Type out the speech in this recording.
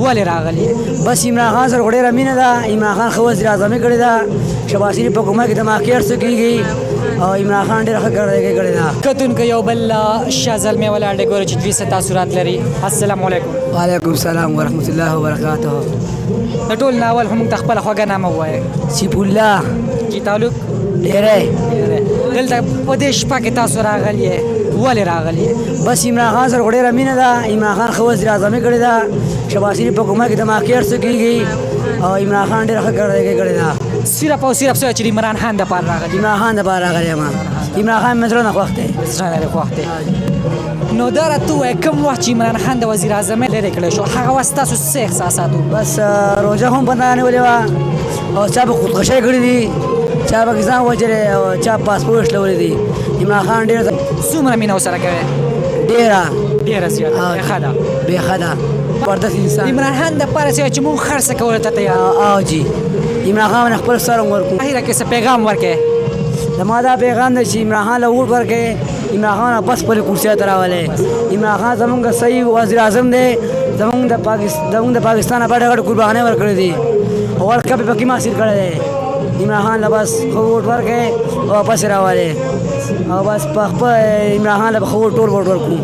ولې راغلی؟ بس عمران خان سره ډېره مینه ده. عمران خان ښه وزیر اعظمي کړې ده. شهباز شریف په حکومت کې د ماکیټ څه کېږي او عمران خان ډېره ښه کړې ده. کتونکو یو بل شاه زلمی ولاړ دی، ګوره چې دوی څه تاثرات لري. السلام علیکم. وعلیکم السلام ورحمت الله وبرکاته. د ټول ناول هم ته خپله خوږه نامه ووایه. سیف الله چې تعلق ډېری دلته په دې شپه کې تاسو راغلی یې، ولې راغلی یې؟ بس عمران خان سره ډېره مینه ده. عمران خان ښه وزیر اعظمي کړې ده. شهباز شریف په حکومت کې د ماکیټ څه کېږي او عمران خان ډېره ښه کړې ده. صرف او صرف څه چې د عمران خان دپاره راغلی؟ عمران خان دپاره راغلی یم. عمران خان مې زړه نه خوښ دی. زړه نه دې خوښ دی. نو دا راته ووایه کوم وخت چې عمران خان د وزیر اعظمۍ لرې کړی شو، هغه وخت ستاسو څه احساسات وو؟ بس روژه هم په نه نیولې وه او چا به خودکشۍ کړې دي، چا به ځان وژلی او چا پاسپورټ شلولی دي. عمران خان ډېر څومره مینه ورسره کوې؟ ډېره زیاته ښه ده. بېخه ده پردس انسان. عمران خان دپاره څه چې مونږ خرڅه کولو ته تیار او جي عمران خان خپل سر ورکړو. اخره کې څه پیغام ورکړې؟ زما دا پیغام دی چې عمران خان له ووټ ورکړې. عمران خان بس خپلې کرسۍ ته راولې. عمران خان زمونږ صحیح وزیر اعظم دی. زمونږ د پاکستان لپاره ډېرې قربانۍ ورکړې دي. ورلډ کپ یې پکې هم حاصل کړی دی. عمران خان له بس ښه ووټ ورکړې او واپس یې راولې او بس په خپل عمران خان له ښه ووټ ټول ووټ ورکړو.